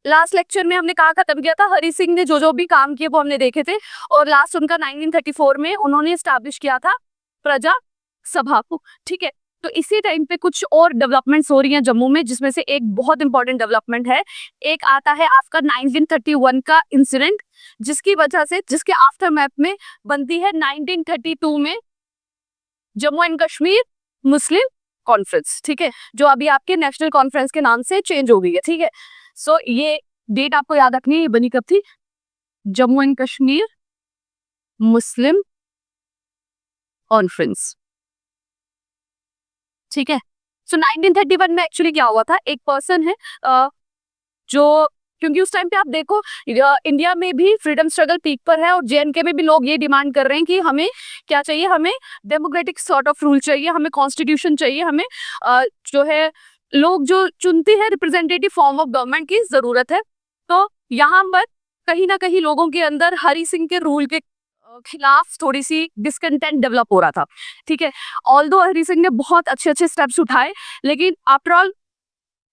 Last lecture में हमने कहा खत्म किया था, हरि सिंह ने जो जो भी काम किए वो हमने देखे थे, और लास्ट उनका 1934 में उन्होंने स्टैब्लिश किया था प्रजा सभा को। ठीक है, तो इसी टाइम पे कुछ और डेवलपमेंट्स हो रही हैं जम्मू में, जिसमें से एक बहुत इंपॉर्टेंट डेवलपमेंट है। एक आता है आपका 1931 का इंसिडेंट, जिसकी वजह से, जिसके आफ्टर मैप में बनती है 1932 में Jammu and Kashmir Muslim conference. ठीक है, जो अभी आपके नेशनल कॉन्फ्रेंस के नाम से चेंज हो गई है। ठीक है, सो ये डेट आपको याद रखनी है, ये बनी कब थी? Jammu and Kashmir Muslim conference. ठीक है, सो 1931 में एक्चुअली क्या हुआ था, एक पर्सन है जो, क्योंकि उस टाइम पे आप देखो इंडिया में भी फ्रीडम स्ट्रगल पीक पर है, और जेएनके में भी लोग ये डिमांड कर रहे हैं कि हमें क्या चाहिए, हमें डेमोक्रेटिक सॉर्ट ऑफ रूल चाहिए, हमें कॉन्स्टिट्यूशन चाहिए, हमें जो है लोग जो चुनते हैं रिप्रेजेंटेटिव फॉर्म ऑफ गवर्नमेंट की जरूरत है। तो यहाँ पर कहीं ना कहीं लोगों के अंदर हरि सिंह के रूल के खिलाफ थोड़ी सी डिसकंटेंट डेवलप हो रहा था। ठीक है, ऑल्दो हरि सिंह ने बहुत अच्छे अच्छे स्टेप्स उठाए, लेकिन आफ्टर ऑल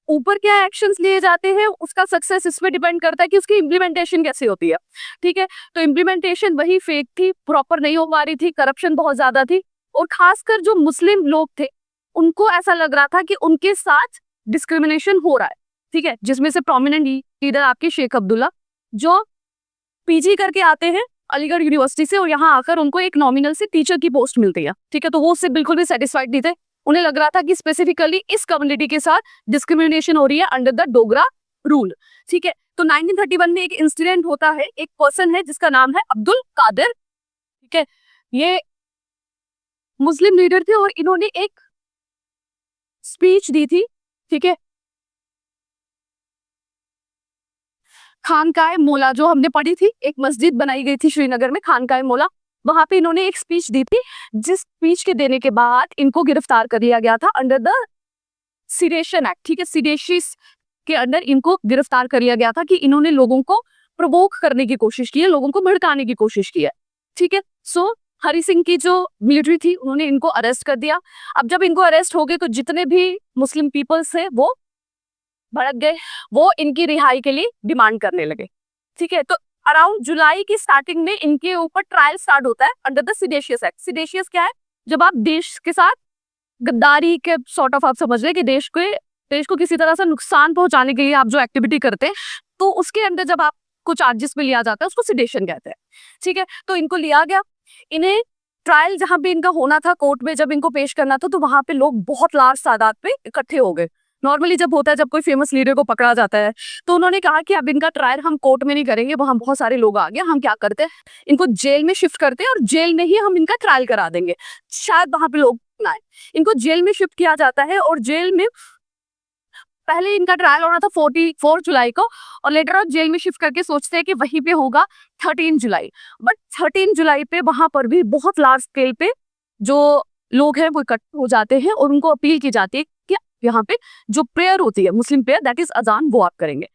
ऊपर क्या एक्शंस लिए जाते हैं उसका सक्सेस इस पे डिपेंड करता है कि उसकी इम्प्लीमेंटेशन कैसे होती है। ठीक है, तो इम्प्लीमेंटेशन वही फेक थी, प्रॉपर नहीं हो पा रही थी, करप्शन बहुत ज्यादा थी, और खासकर जो मुस्लिम लोग थे उनको ऐसा लग रहा था कि उनके साथ डिस्क्रिमिनेशन हो रहा है। ठीक है, जिसमें से प्रोमिनेंट लीडर आपके शेख अब्दुल्ला, जो पीजी करके आते हैं अलीगढ़ यूनिवर्सिटी से, और यहाँ आकर उनको एक नॉमिनल से टीचर की पोस्ट मिलती है। ठीक है, तो वो उससे बिल्कुल भी सेटिस्फाइड नहीं थे, उन्हें लग रहा था कि स्पेसिफिकली इस कम्युनिटी के साथ डिस्क्रिमिनेशन हो रही है अंडर द डोगरा रूल। ठीक है, तो 1931 में एक इंसिडेंट होता है, एक पर्सन है जिसका नाम है अब्दुल कादिर। ठीक है, ये मुस्लिम लीडर थे और इन्होंने एक स्पीच दी थी। ठीक है, खानकाए मोला जो हमने पढ़ी थी, एक मस्जिद बनाई गई थी श्रीनगर में खानकाए मोला, वहां पे इन्होंने एक स्पीच दी थी, जिस स्पीच के देने के बाद इनको गिरफ्तार कर लिया गया था अंडर द सिडेशन एक्ट। ठीक है, सिडेशियस के अंडर इनको गिरफ्तार कर लिया गया था कि इन्होंने लोगों को प्रोवोक करने की कोशिश की है, लोगों को भड़काने की कोशिश की है। ठीक है, सो हरि सिंह की जो मिलिट्री थी उन्होंने इनको अरेस्ट कर दिया। अब जब इनको अरेस्ट हो गए तो जितने भी मुस्लिम पीपल्स है वो भड़क गए, वो इनकी रिहाई के लिए डिमांड करने लगे। ठीक है, तो अराउंड जुलाई की स्टार्टिंग में इनके ऊपर ट्रायल स्टार्ट होता है अंडर द सिडेशियस एक्ट। सिडेशियस क्या है? जब आप देश के साथ गद्दारी के सॉर्ट ऑफ, आप समझ रहे कि देश को किसी तरह से नुकसान पहुंचाने के लिए आप जो एक्टिविटी करते हैं, तो उसके अंदर जब आपको चार्जेस में लिया जाता है उसको सिडेशन कहते हैं। ठीक है, तो इनको लिया गया, इन्हें ट्रायल जहां पे इनका होना था कोर्ट में, जब इनको पेश करना था, तो वहां पे लोग बहुत लार्ज तादाद पे इकट्ठे हो गए। नॉर्मली जब होता है, जब कोई फेमस लीडर को पकड़ा जाता है, तो उन्होंने कहा कि अब इनका ट्रायल हम कोर्ट में नहीं करेंगे, वहां बहुत सारे लोग आ गए, हम क्या करते हैं, इनको जेल में शिफ्ट करते हैं और जेल में ही हम इनका ट्रायल करा देंगे, शायद वहां पे लोग ना आए। इनको जेल में शिफ्ट किया जाता है, और जेल में पहले इनका ट्रायल होना था 44 जुलाई को, और लेटर ऑन जेल में शिफ्ट करके सोचते हैं कि वहीं पे होगा 13 जुलाई। बट 13 जुलाई पे वहां पर भी बहुत लार्ज स्केल पे जो लोग हैं वो इकट्ठे हो जाते हैं, और उनको अपील की जाती है कि यहाँ पे जो प्रेयर होती है मुस्लिम प्रेयर, दैट इज अजान, वो आप करेंगे।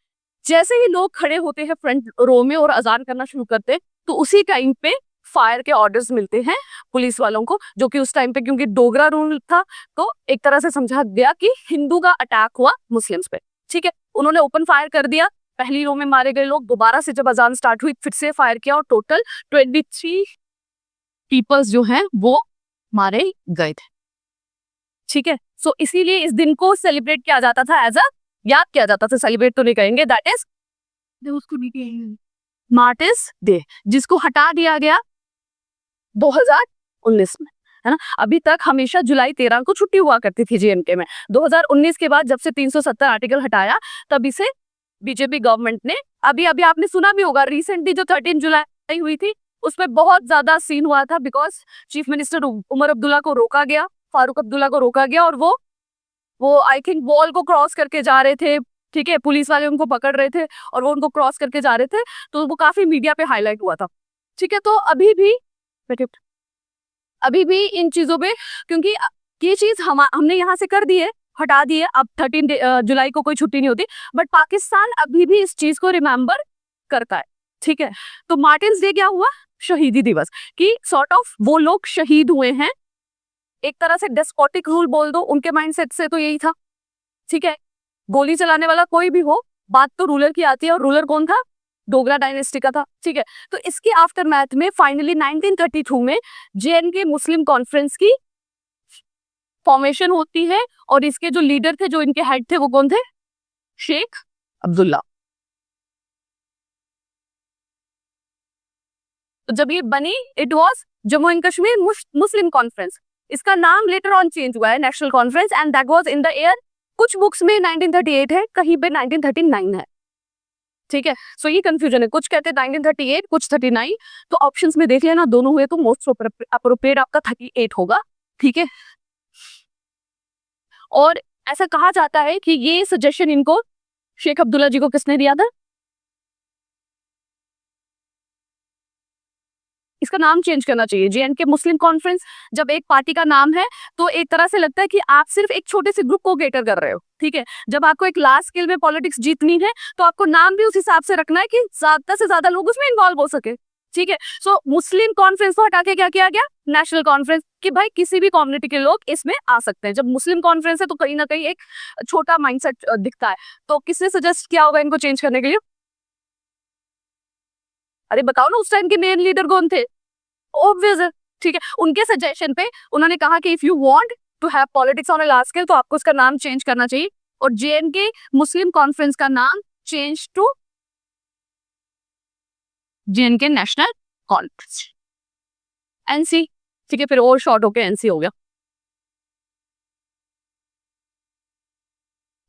जैसे ही लोग खड़े होते हैं फ्रंट रो में और अजान करना शुरू करते हैं, तो उसी टाइम पे फायर के ऑर्डर्स मिलते हैं पुलिस वालों को, जो कि उस टाइम पे क्योंकि डोगरा रूल था, तो एक तरह से समझा गया कि हिंदू का अटैक हुआ मुस्लिम्स पे। ठीक है, उन्होंने ओपन फायर कर दिया, पहली रो में मारे गए लोग, दोबारा से जब अजान स्टार्ट हुई फिर से फायर किया, और टोटल 23 पीपल्स जो हैं वो मारे गए थे। ठीक है, सो इसीलिए इस दिन को सेलिब्रेट किया जाता था, एज अ, याद किया जाता था, सेलिब्रेट तो नहीं कहेंगे, दैट इज उसको नहीं कहेंगे, मार्टिर्स डे, जिसको हटा दिया गया 2019 में, है ना। अभी तक हमेशा जुलाई 13 को छुट्टी हुआ करती थी जेएनके में। 2019 के बाद जब से 370 आर्टिकल हटाया, तब इसे बीजेपी गवर्नमेंट ने, अभी अभी आपने सुना भी होगा, रिसेंटली जो 13 जुलाई हुई थी उसमें बहुत ज्यादा सीन हुआ था, because chief minister Omar Abdullah को रोका गया, फारूक अब्दुल्ला को रोका गया, और वो आई थिंक वॉल को क्रॉस करके जा रहे थे। ठीक है, पुलिस वाले उनको पकड़ रहे थे और वो उनको क्रॉस करके जा रहे थे, तो वो काफी मीडिया पे हाईलाइट हुआ था। ठीक है, तो अभी भी इन चीजों पे, क्योंकि ये चीज हमने यहाँ से कर दी है, हटा दी है, अब 13 जुलाई को कोई छुट्टी नहीं होती, बट पाकिस्तान अभी भी इस चीज को रिमेम्बर करता है। ठीक है, तो मार्टिन्स डे क्या हुआ? शहीदी दिवस, कि सॉर्ट ऑफ वो लोग शहीद हुए हैं, एक तरह से डेस्पोटिक रूल बोल दो, उनके माइंडसेट से तो यही था। ठीक है, गोली चलाने वाला कोई भी हो, बात तो रूलर की आती है, और रूलर कौन था? डोगरा डायनेस्टी का था। ठीक है, तो इसके आफ्टर मैथ में फाइनली 1932 में जेएनके मुस्लिम कॉन्फ्रेंस की फॉर्मेशन होती है, और इसके जो लीडर थे, जो इनके हेड थे, वो कौन थे? शेख अब्दुल्ला। तो जब ये बनी, it was Jammu and Kashmir Muslim conference. इसका नाम लेटर ऑन चेंज हुआ है national conference, and that was in the year, कुछ बुक्स में 1938 है, कहीं पे 1939 है। ठीक है, सो ये कंफ्यूजन है, कुछ कहते हैं 1938, कुछ 39। तो ऑप्शंस में देख लेना, दोनों हुए तो मोस्ट अप्रोप्रिएट आपका 38 होगा। ठीक है, और ऐसा कहा जाता है कि ये सजेशन इनको, शेख अब्दुल्ला जी को, किसने दिया था? इसका नाम चेंज करना चाहिए। जेएनके मुस्लिम कॉन्फ्रेंस जब एक पार्टी का नाम है, तो एक तरह से लगता है कि आप सिर्फ एक छोटे से ग्रुप को केटर कर रहे हो। ठीक है, जब आपको एक लार्ज स्केल में पॉलिटिक्स जीतनी है, तो आपको नाम भी उस हिसाब से रखना है कि ज्यादा से ज्यादा लोग उसमें इन्वॉल्व हो सके। ठीक है, सो मुस्लिम कॉन्फ्रेंस को हटा के क्या किया गया? नेशनल कॉन्फ्रेंस, कि भाई किसी भी कम्युनिटी के लोग इसमें आ सकते हैं। जब मुस्लिम कॉन्फ्रेंस है तो कहीं ना कहीं एक छोटा माइंडसेट दिखता है। तो किसने सजेस्ट किया होगा इनको चेंज करने के लिए? अरे बताओ ना, उस टाइम के मेन लीडर कौन थे? ऑब्वियस है। ठीक है, उनके सजेशन पे उन्होंने कहा कि if you want to have politics on a large scale, तो आपको उसका नाम चेंज करना चाहिए, और जेएनके मुस्लिम कॉन्फ्रेंस का नाम change to JNK national Conference, NC. ठीक है, फिर और शॉर्ट होके एनसी हो गया।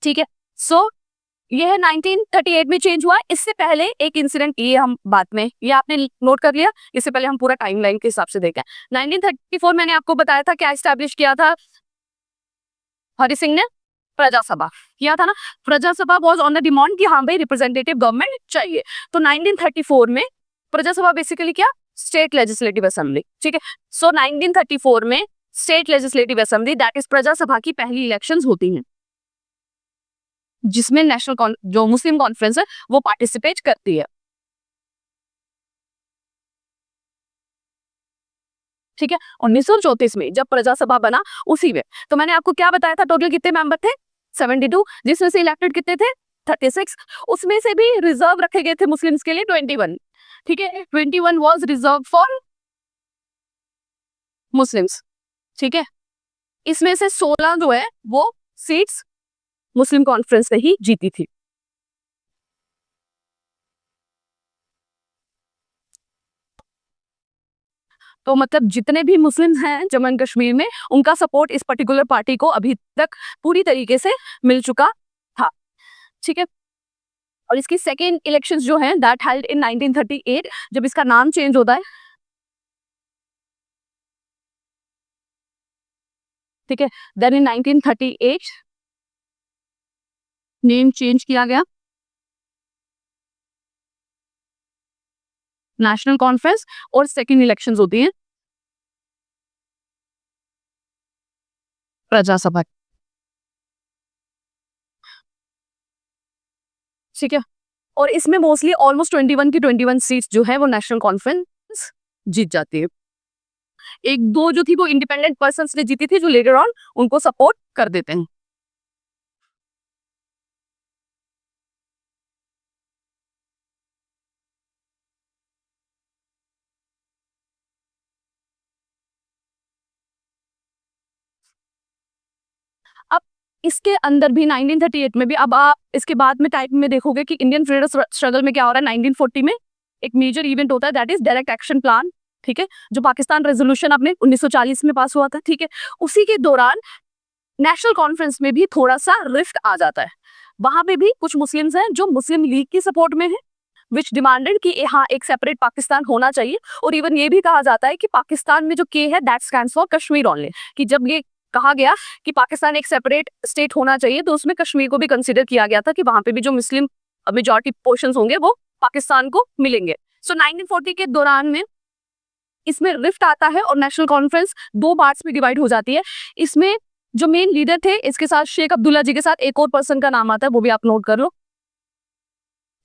ठीक है, सो ये है 1938 में चेंज हुआ। इससे पहले एक इंसिडेंट, ये हम बाद में, ये आपने नोट कर लिया, इससे पहले हम पूरा टाइमलाइन के हिसाब से देखें। 1934 मैंने आपको बताया था क्या एस्टैब्लिश किया था हरि सिंह ने? प्रजा सभा किया था ना। प्रजा सभा वाज ऑन द डिमांड कि हाँ भाई रिप्रेजेंटेटिव गवर्नमेंट चाहिए। तो 1934 में प्रजा सभा बेसिकली क्या? State legislative assembly. ठीक है, सो 1934 में state legislative assembly, that is प्रजा सभा की पहली इलेक्शंस होती हैं, जिसमें नेशनल जो मुस्लिम कॉन्फ्रेंस है वो पार्टिसिपेट करती है। ठीक है, 1934 में जब प्रजा सभा बना, उसी में तो मैंने आपको क्या बताया था, टोटल कितने मेंबर थे? 72, जिसमें से इलेक्टेड कितने थे? 36। उसमें से भी रिजर्व रखे गए थे मुस्लिम्स के लिए 21। ठीक है, 21 वाज रिजर्व फॉर मुस्लिम्स। ठीक है, इसमें से 16 जो है वो सीट्स मुस्लिम कॉन्फ्रेंस ने ही जीती थी। तो मतलब जितने भी मुस्लिम हैं जम्मू एंड कश्मीर में, उनका सपोर्ट इस पर्टिकुलर पार्टी को अभी तक पूरी तरीके से मिल चुका था। ठीक है, और इसकी सेकेंड इलेक्शंस जो हैं दैट हेल्ड इन 1938, जब इसका नाम चेंज होता है। ठीक है, देन इन 1938 नेम चेंज किया गया, नेशनल कॉन्फ्रेंस, और सेकेंड इलेक्शंस होती हैं प्रजा सभा। ठीक है, और इसमें मोस्टली ऑलमोस्ट 21 की 21 सीट्स जो है वो नेशनल कॉन्फ्रेंस जीत जाती है। एक दो जो थी वो इंडिपेंडेंट पर्सन ने जीती थी, जो लेटर ऑन उनको सपोर्ट कर देते हैं। अब इसके अंदर भी 1938 में भी, अब आप इसके बाद में टाइप में देखोगे कि इंडियन फ्रीडम स्ट्रगल में क्या हो रहा है। 1940 में एक मेजर इवेंट होता है, that is direct action plan. ठीक है, जो पाकिस्तान रेजोल्यूशन अपने 1940 में पास हुआ था। ठीक है, उसी के दौरान नेशनल कॉन्फ्रेंस में भी थोड़ा सा रिफ्ट आ जाता है। वहां पे भी कुछ मुस्लिम्स हैं जो मुस्लिम लीग की सपोर्ट में है, विच डिमांडेड कि हाँ एक सेपरेट पाकिस्तान होना चाहिए। और इवन ये भी कहा जाता है कि पाकिस्तान में जो के है that stands for Kashmir only, कि जब ये कहा गया कि पाकिस्तान एक सेपरेट स्टेट होना चाहिए, तो उसमें कश्मीर को भी कंसिडर किया गया था कि वहां पे भी जो मुस्लिम मेजॉरिटी पोर्शंस होंगे वो पाकिस्तान को मिलेंगे। सो 1940 के दौरान में इसमें रिफ्ट आता है, और नेशनल कॉन्फ्रेंस दो पार्ट्स में डिवाइड हो जाती है। इसमें जो मेन लीडर थे, इसके साथ शेख अब्दुल्ला जी के साथ एक और पर्सन का नाम आता है, वो भी आप नोट कर लो।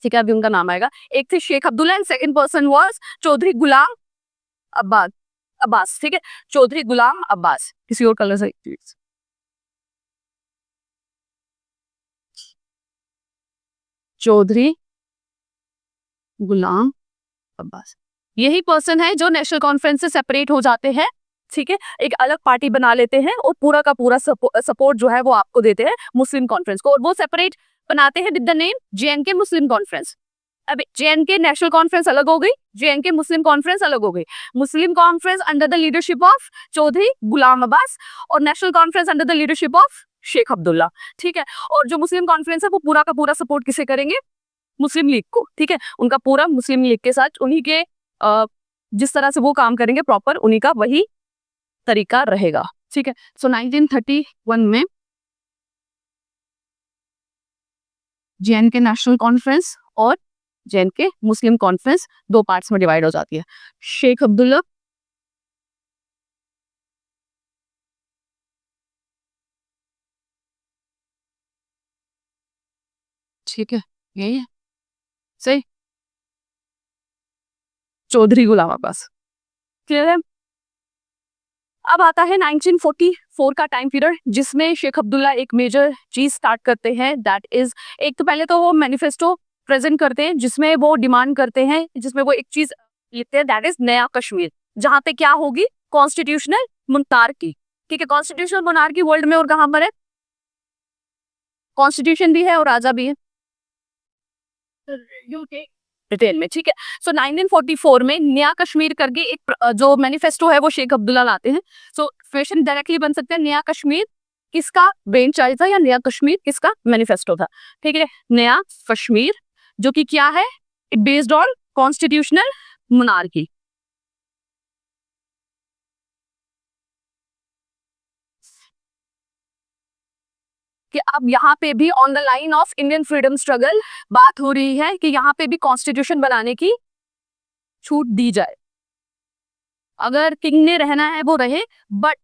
ठीक है, अभी उनका नाम आएगा। एक थे Sheikh Abdullah, and second person was Chaudhary Ghulam Abbas. Abbas, ठीक है, चौधरी गुलाम अब्बास। किसी और कलर से चौधरी गुलाम अब्बास। यही पर्सन है जो नेशनल कॉन्फ्रेंस से सेपरेट हो जाते हैं, ठीक है, एक अलग पार्टी बना लेते हैं और पूरा का पूरा सपोर्ट जो है वो आपको देते हैं मुस्लिम कॉन्फ्रेंस को, और वो सेपरेट बनाते हैं with the name JNK Muslim conference. अब जेएनके नेशनल कॉन्फ्रेंस अलग हो गई, जेएनके मुस्लिम कॉन्फ्रेंस अलग हो गई। Muslim conference under the leadership of Chaudhary Ghulam Abbas और national conference under the leadership of Sheikh Abdullah, ठीक है। और जो मुस्लिम कॉन्फ्रेंस है वो पूरा का पूरा सपोर्ट किसे करेंगे? मुस्लिम लीग को, ठीक है। उनका पूरा मुस्लिम लीग के साथ उन्हीं के जिस तरह से वो काम करेंगे प्रॉपर उन्हीं का वही तरीका रहेगा, ठीक है। सो 1931 में जेएनके नेशनल कॉन्फ्रेंस और जेएनके मुस्लिम कॉन्फ्रेंस दो पार्ट्स में डिवाइड हो जाती है। शेख अब्दुल्ला ठीक है, यही है सही, चौधरी गुलाम अब्बास, क्लियर है। अब आता है 1944 का टाइम पीरियड जिसमें शेख अब्दुल्ला एक मेजर चीज स्टार्ट करते हैं, दैट इज एक तो पहले तो वो मैनिफेस्टो प्रेजेंट करते हैं जिसमें वो डिमांड करते हैं, जिसमें वो एक चीज लिखते हैं, दैट इज नया कश्मीर, जहाँ पे क्या होगी? कॉन्स्टिट्यूशनल मोनार्की, ठीक है। कॉन्स्टिट्यूशनल मोनार्की वर्ल्ड में और कहाँ पर है? कॉन्स्टिट्यूशन भी है और राजा भी है ब्रिटेन में, ठीक है। सो 1944 में नया कश्मीर करके एक जो मैनिफेस्टो है वो शेख अब्दुल्ला लाते हैं। सो क्वेश्चन डायरेक्टली बन सकता है, नया कश्मीर किसका ब्रेन चाइल्ड था या नया कश्मीर किसका मैनिफेस्टो था? ठीक है, नया कश्मीर जो कि क्या है? It based on constitutional monarchy. कि अब यहाँ पे भी on the line of Indian freedom struggle बात हो रही है कि यहाँ पे भी कॉन्स्टिट्यूशन बनाने की छूट दी जाए। अगर किंग ने रहना है वो रहे, बट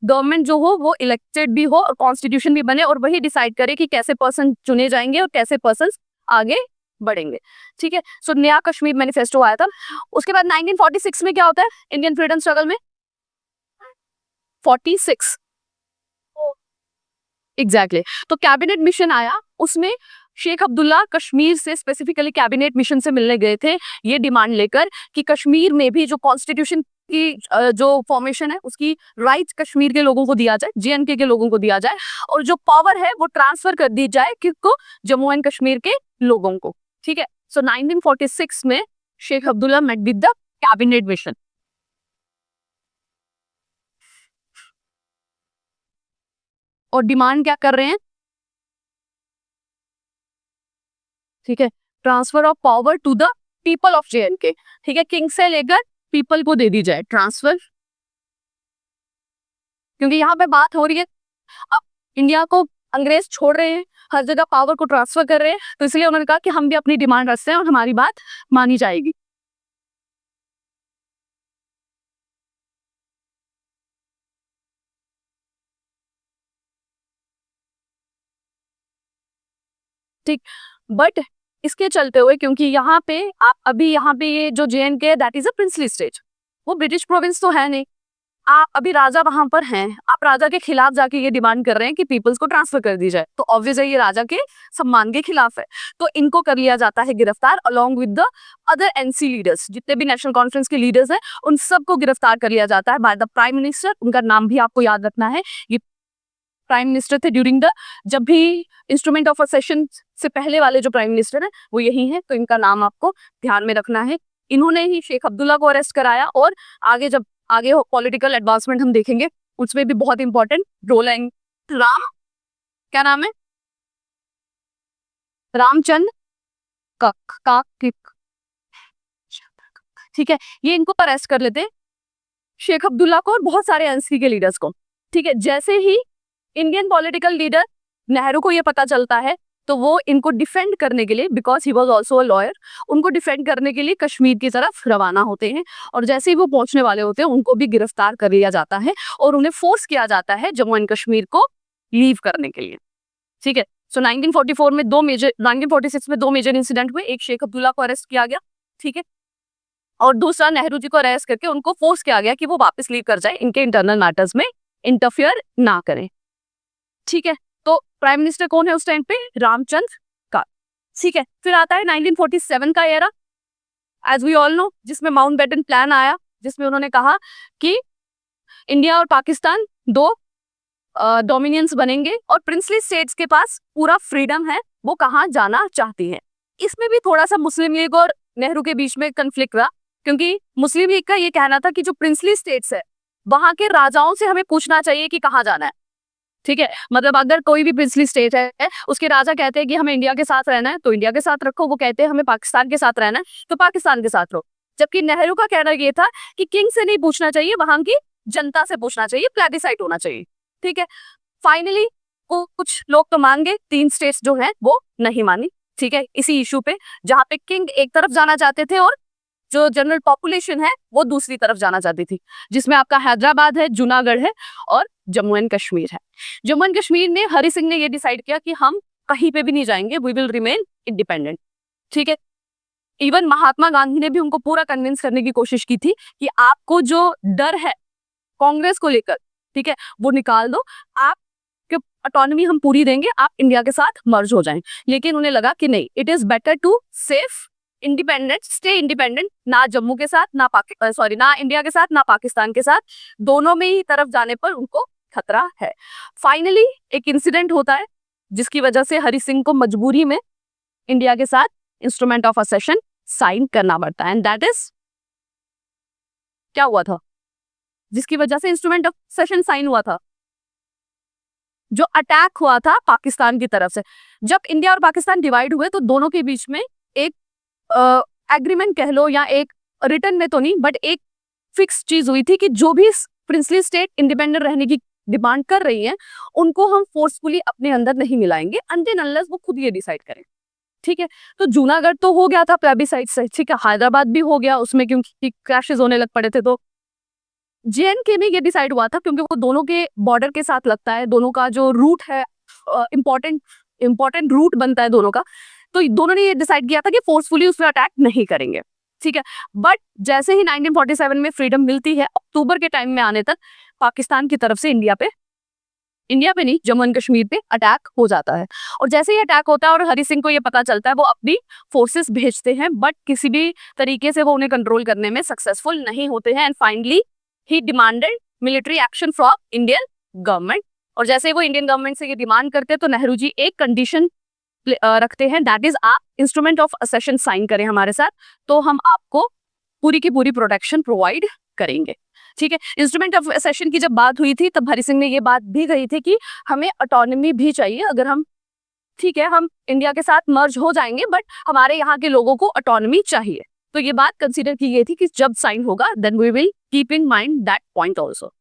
गवर्नमेंट जो हो वो इलेक्टेड भी हो और कॉन्स्टिट्यूशन भी बने और वही डिसाइड करे कि कैसे पर्सन चुने जाएंगे और कैसे पर्सन आगे बढ़ेंगे, ठीक है। सो नया कश्मीर मैनिफेस्टो आया था। उसके बाद 1946 में क्या होता है इंडियन फ्रीडम स्ट्रगल में? 46 एग्जैक्टली तो कैबिनेट मिशन आया, उसमें शेख अब्दुल्ला कश्मीर से स्पेसिफिकली कैबिनेट मिशन से मिलने गए थे ये डिमांड लेकर कि कश्मीर में भी जो कॉन्स्टिट्यूशन की जो फॉर्मेशन है उसकी राइट कश्मीर के लोगों को दिया जाए, जेएनके के लोगों को दिया जाए और जो पावर है वो ट्रांसफर कर दी जाए किसको? जम्मू एंड कश्मीर के लोगों को, ठीक है। सो 1946 में Sheikh Abdullah met with the Cabinet Mission. और डिमांड क्या कर रहे हैं? ठीक है, transfer of power to the people of JNK, ठीक है, किंग से लेकर पीपल को दे दी जाए ट्रांसफर, क्योंकि यहाँ पे बात हो रही है अब इंडिया को अंग्रेज छोड़ रहे हैं, हर जगह पावर को ट्रांसफर कर रहे हैं, तो इसलिए उन्होंने कहा कि हम भी अपनी डिमांड रखते हैं और हमारी बात मानी जाएगी। ठीक, बट इसके चलते हुए क्योंकि यहाँ पे आप अभी यहाँ पे ये जो जेएनके है that is a princely state, वो ब्रिटिश प्रोविंस तो है नहीं, आप अभी राजा वहां पर हैं, आप राजा के खिलाफ जाके ये डिमांड कर रहे हैं कि पीपल्स को ट्रांसफर कर दी जाए, तो ऑब्वियस है ये राजा के सम्मान के खिलाफ है। तो इनको कर लिया जाता है गिरफ्तार along with the other NC leaders, जितने भी नेशनल कॉन्फ्रेंस के लीडर्स हैं उन सबको गिरफ्तार कर लिया जाता है बाय द प्राइम मिनिस्टर। उनका नाम भी आपको याद रखना है, ये प्राइम मिनिस्टर थे ड्यूरिंग द जब भी इंस्ट्रूमेंट ऑफ असेशन से पहले वाले जो प्राइम मिनिस्टर है वो यही है, तो इनका नाम आपको ध्यान में रखना है। इन्होंने ही शेख अब्दुल्ला को अरेस्ट कराया और आगे जब आगे पॉलिटिकल एडवांसमेंट हम देखेंगे उसमें भी बहुत इंपॉर्टेंट रोल है। राम क्या नाम है? रामचंद्र का ठीक है, ये इनको अरेस्ट कर लेते शेख अब्दुल्ला को और बहुत सारे एनसी के लीडर्स को, ठीक है। जैसे ही इंडियन पॉलिटिकल लीडर नेहरू को ये पता चलता है तो वो इनको डिफेंड करने के लिए, because he was also a lawyer, उनको डिफेंड करने के लिए कश्मीर की तरफ रवाना होते हैं और जैसे ही वो पहुंचने वाले होते हैं उनको भी गिरफ्तार कर लिया जाता है और उन्हें फोर्स किया जाता है जम्मू एंड कश्मीर को लीव करने के लिए, ठीक है। सो 1946 में दो मेजर इंसिडेंट हुए, एक शेख अब्दुल्ला को अरेस्ट किया गया, ठीक है, और दूसरा नेहरू जी को अरेस्ट करके उनको फोर्स किया गया कि वो वापस लीव कर जाए, इनके इंटरनल मैटर्स में इंटरफियर ना करें, ठीक है। तो प्राइम मिनिस्टर कौन है उस टाइम पे? रामचंद्र का, ठीक है, फिर आता है 1947 का era, as we all know, जिसमें माउंटबेटन प्लान आया, जिसमें उन्होंने कहा कि इंडिया और पाकिस्तान दो डोमिनियंस बनेंगे और प्रिंसली स्टेट्स के पास पूरा फ्रीडम है, वो कहाँ जाना चाहती है। इसमें भी थोड़ा सा मुस्लिम लीग और नेहरू के बीच में कंफ्लिक्ट रहा, क्योंकि मुस्लिम लीग का ये कहना था कि जो प्रिंसली स्टेट्स है वहां के राजाओं से हमें पूछना चाहिए कि कहाँ जाना है। ठीक है, मतलब अगर कोई भी प्रिंसली स्टेट है, उसके राजा कहते हैं कि हमें इंडिया के साथ रहना है तो इंडिया के साथ रखो, वो कहते हैं हमें पाकिस्तान के साथ रहना है तो पाकिस्तान के साथ रहो। जबकि नेहरू का कहना ये था कि किंग से नहीं पूछना चाहिए, वहां की जनता से पूछना चाहिए, प्लेबिसाइट होना चाहिए। ठीक है, फाइनली कुछ लोग तो मान गए, 3 स्टेट्स जो है वो नहीं मानी। ठीक है, इसी इशू पे, जहां पे किंग एक तरफ जाना चाहते थे और जो जनरल पॉपुलेशन है वो दूसरी तरफ जाना चाहती थी, जिसमें आपका हैदराबाद है, जूनागढ़ है और जम्मू एंड कश्मीर है। जम्मू एंड कश्मीर में हरि सिंह ने ये डिसाइड किया कि हम कहीं पे भी नहीं जाएंगे, वी विल रिमेन इंडिपेंडेंट। ठीक है, इवन महात्मा गांधी ने भी उनको पूरा कन्विंस करने की कोशिश की थी कि आपको जो डर है कांग्रेस को लेकर, ठीक है, वो निकाल दो, आप ऑटोनॉमी हम पूरी देंगे, आप इंडिया के साथ मर्ज हो जाएं। लेकिन उन्हें लगा कि नहीं, it is better to safe independent, stay independent, ना जम्मू के साथ, ना इंडिया के साथ, ना पाकिस्तान के साथ, दोनों में ही तरफ जाने पर उनको खतरा है। फाइनली एक इंसिडेंट होता है जिसकी वजह से हरि सिंह को मजबूरी में इंडिया के साथ इंस्ट्रूमेंट ऑफ असेशन साइन करना पड़ता है, एंड दैट इज, क्या हुआ था जिसकी वजह से इंस्ट्रूमेंट ऑफ असेशन साइन हुआ था? जो अटैक हुआ था पाकिस्तान की तरफ से। जब इंडिया और पाकिस्तान डिवाइड हुए तो दोनों के बीच में एक एग्रीमेंट कह लो, या एक रिटर्न में तो नहीं बट एक फिक्स चीज हुई थी कि जो भी प्रिंसली स्टेट इंडिपेंडेंट रहने की डिमांड कर रही है उनको हम फोर्सफुली अपने अंदर नहीं मिलाएंगे अनटिल अनलेस वो खुद ये डिसाइड करें। ठीक है, तो जूनागढ़ तो हो गया था प्लेबिसाइड से, ठीक है, हैदराबाद भी हो गया उसमें, क्योंकि क्रैशेस होने लग पड़े थे। तो जेएनके में ये डिसाइड हुआ था क्योंकि वो दोनों के बॉर्डर के साथ लगता है, दोनों का जो रूट है इंपॉर्टेंट रूट बनता है दोनों का, तो दोनों ने ये डिसाइड किया था कि फोर्सफुली उस पर अटैक नहीं करेंगे। ठीक है, बट जैसे ही 1947 में फ्रीडम मिलती है, अक्टूबर के टाइम में आने तक पाकिस्तान की तरफ से इंडिया पे नहीं, जम्मू एंड कश्मीर पे अटैक हो जाता है। और जैसे ही अटैक होता है और हरि सिंह को ये पता चलता है, वो अपनी फोर्सेस भेजते हैं, बट किसी भी तरीके से वो उन्हें कंट्रोल करने में सक्सेसफुल नहीं होते हैं, and finally he demanded military action from Indian government. और जैसे वो इंडियन गवर्नमेंट से ये डिमांड करते हैं तो नेहरू जी एक कंडीशन रखते हैं, दैट इज आप इंस्ट्रूमेंट ऑफ असेशन साइन करें हमारे साथ, तो हम आपको पूरी की पूरी प्रोटेक्शन प्रोवाइड करेंगे। ठीक है, इंस्ट्रूमेंट ऑफ असेशन की जब बात हुई थी तब हरि सिंह ने ये बात भी कही थी कि हमें ऑटोनॉमी भी चाहिए, अगर हम, ठीक है, हम इंडिया के साथ मर्ज हो जाएंगे बट हमारे यहाँ के लोगों को ऑटोनॉमी चाहिए। तो ये बात कंसीडर की गई थी कि जब साइन होगा then we will keep in mind that point also.